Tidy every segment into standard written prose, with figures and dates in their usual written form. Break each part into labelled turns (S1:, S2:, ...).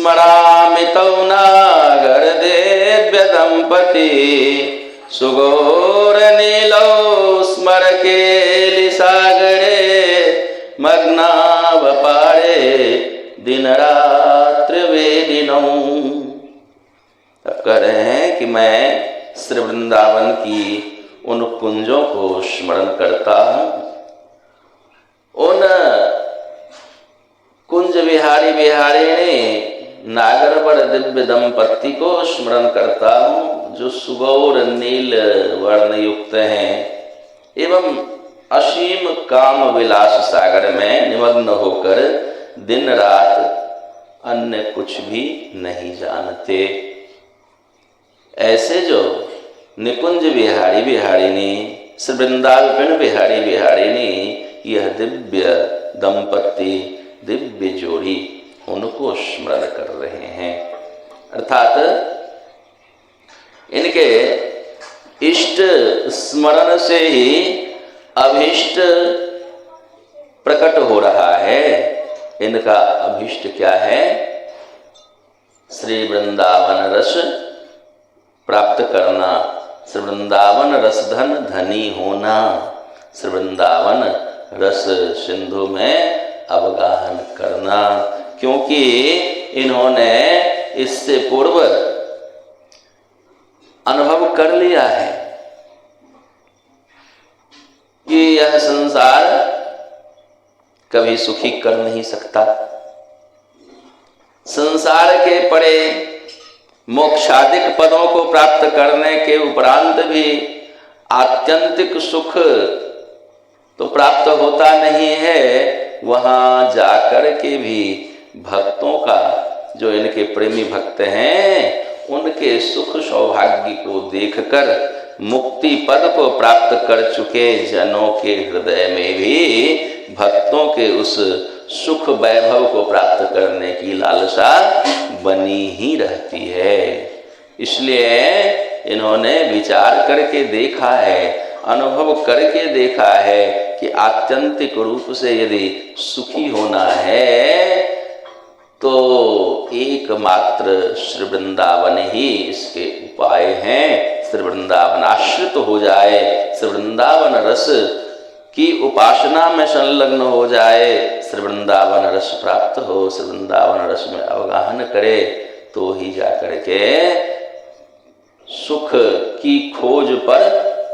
S1: स्मरामि तौ नागरदेव्य दंपति सुगोरनीलौ स्मरकेलिसागरे मग्नावपारे दिनरात्र वेदिनौ। अब कह रहे हैं कि मैं श्री वृंदावन की उन कुंजों को स्मरण करता हूँ, उन कुंज विहारी विहारिणी नागरवर दिव्य दंपति को स्मरण करता हूँ जो सुगौर नील वर्ण युक्त हैं एवं असीम काम विलास सागर में निमग्न होकर दिन रात अन्य कुछ भी नहीं जानते। ऐसे जो निकुंज विहारी विहारिणी श्री वृंदावन विहारी विहारिणी यह दिव्य दंपति दिव्य जोड़ी उनको स्मरण कर रहे हैं, अर्थात इनके इष्ट स्मरण से ही अभीष्ट प्रकट हो रहा है। इनका अभीष्ट क्या है? श्री वृंदावन रस प्राप्त करना, श्री वृंदावन रसधन धनी होना, श्री वृंदावन रस सिंधु में अवगाहन करना, क्योंकि इन्होंने इससे पूर्व अनुभव कर लिया है कि यह संसार कभी सुखी कर नहीं सकता। संसार के परे मोक्षादिक पदों को प्राप्त करने के उपरांत भी आत्यंतिक सुख तो प्राप्त होता नहीं है। वहां जाकर के भी भक्तों का, जो इनके प्रेमी भक्त हैं, उनके सुख सौभाग्य को देखकर मुक्ति पद को प्राप्त कर चुके जनों के हृदय में भी भक्तों के उस सुख वैभव को प्राप्त करने की लालसा बनी ही रहती है। इसलिए इन्होंने विचार करके देखा है, अनुभव करके देखा है कि आत्यंतिक रूप से यदि सुखी होना है तो एकमात्र श्री वृंदावन ही इसके उपाय हैं। श्री वृंदावन आश्रित हो जाए, श्री वृंदावन रस की उपासना में संलग्न हो जाए, श्री वृंदावन रस प्राप्त हो, श्री वृंदावन रस में अवगाहन करे, तो ही जाकर के सुख की खोज पर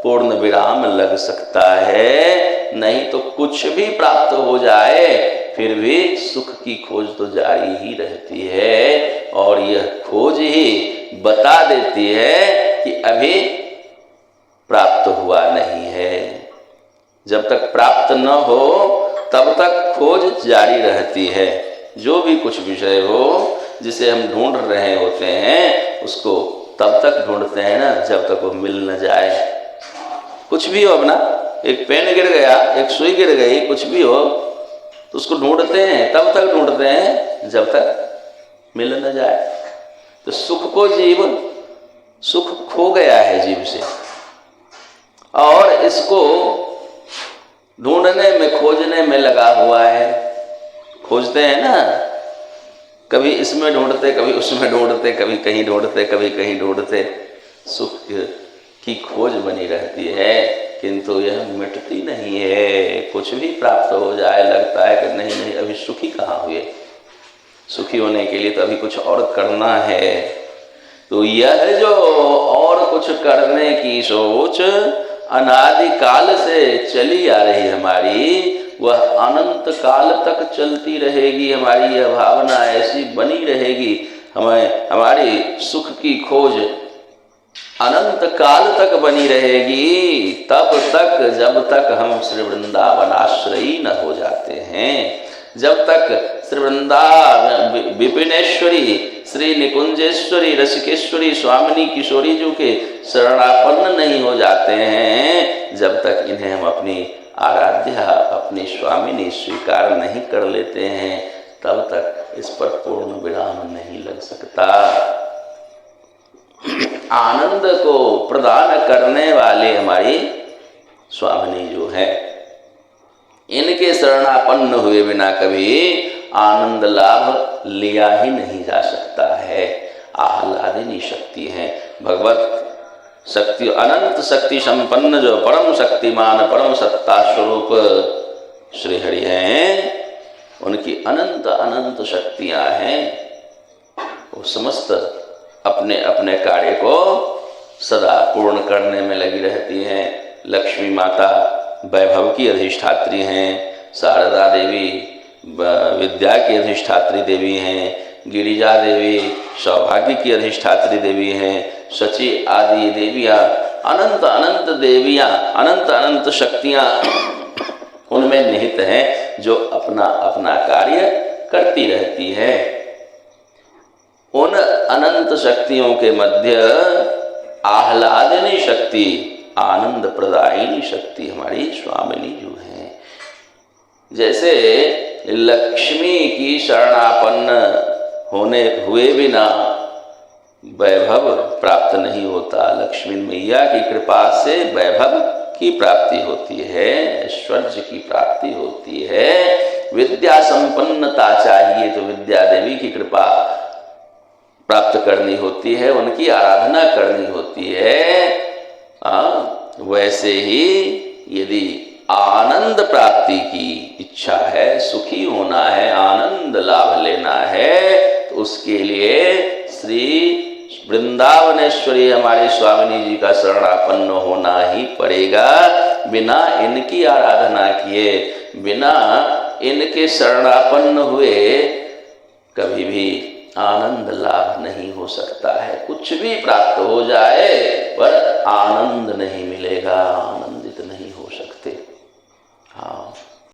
S1: पूर्ण विराम लग सकता है। नहीं तो कुछ भी प्राप्त हो जाए फिर भी सुख की खोज तो जारी ही रहती है, और यह खोज ही बता देती है कि अभी प्राप्त हुआ नहीं है। जब तक प्राप्त न हो तब तक खोज जारी रहती है। जो भी कुछ विषय हो जिसे हम ढूंढ रहे होते हैं उसको तब तक ढूंढते हैं ना जब तक वो मिल न जाए। कुछ भी हो अपना, एक पेन गिर गया, एक सुई गिर गई, कुछ भी हो तो उसको ढूंढते हैं, तब तक ढूंढते हैं जब तक मिल न जाए। तो सुख को जीव, सुख खो गया है जीव से, और इसको ढूंढने में खोजने में लगा हुआ है। खोजते हैं ना, कभी इसमें ढूंढते, कभी उसमें ढूंढते, कभी कहीं ढूंढते, कभी कहीं ढूंढते। सुख की खोज बनी रहती है किंतु यह मिटती नहीं है। कुछ भी प्राप्त हो जाए लगता है कि नहीं नहीं अभी सुखी कहाँ हुए, सुखी होने के लिए तो अभी कुछ और करना है। तो यह जो और कुछ करने की सोच अनादिकाल से चली आ रही हमारी, वह अनंत काल तक चलती रहेगी। हमारी यह भावना ऐसी बनी रहेगी, हमारी सुख की खोज अनंत काल तक बनी रहेगी, तब तक जब तक हम श्री वृंदावन आश्रयी न हो जाते हैं, जब तक श्री वृंदावन विपिनेश्वरी, श्री निकुंजेश्वरी, रसिकेश्वरी, स्वामिनी किशोरी जी के शरणापन्न नहीं हो जाते हैं, जब तक इन्हें हम अपनी आराध्या, अपनी स्वामिनी स्वीकार नहीं कर लेते हैं, तब तक इस पर पूर्ण विराम नहीं लग सकता। आनंद को प्रदान करने वाले हमारी स्वामिनी जो है, इनके शरणापन्न हुए बिना कभी आनंद लाभ लिया ही नहीं जा सकता है। आह्लादिनी शक्ति है भगवत शक्ति, अनंत शक्ति संपन्न जो परम शक्तिमान परम सत्ता स्वरूप श्री हरि हैं, उनकी अनंत अनंत शक्तियां हैं। वो समस्त अपने अपने कार्य को सदा पूर्ण करने में लगी रहती हैं। लक्ष्मी माता वैभव की अधिष्ठात्री हैं, शारदा देवी विद्या की अधिष्ठात्री देवी हैं, गिरिजा देवी सौभाग्य की अधिष्ठात्री देवी हैं, शची आदि देवियाँ, अनंत अनंत देवियाँ, अनंत अनंत शक्तियाँ उनमें निहित हैं, जो अपना अपना कार्य करती रहती है। उन अनंत शक्तियों के मध्य आह्लादिनी शक्ति, आनंद प्रदायिनी शक्ति हमारी स्वामिनी जो है। जैसे लक्ष्मी की शरणापन्न होने हुए बिना वैभव प्राप्त नहीं होता, लक्ष्मी मैया की कृपा से वैभव की प्राप्ति होती है, ऐश्वर्य की प्राप्ति होती है। विद्या संपन्नता चाहिए तो विद्या देवी की कृपा प्राप्त करनी होती है, उनकी आराधना करनी होती है। वैसे ही यदि आनंद प्राप्ति की इच्छा है, सुखी होना है, आनंद लाभ लेना है, तो उसके लिए श्री वृंदावनेश्वरी हमारी स्वामिनी जी का शरणापन्न होना ही पड़ेगा। बिना इनकी आराधना किए, बिना इनके शरणापन्न हुए कभी भी आनंद लाभ नहीं हो सकता है। कुछ भी प्राप्त हो जाए पर आनंद नहीं मिलेगा।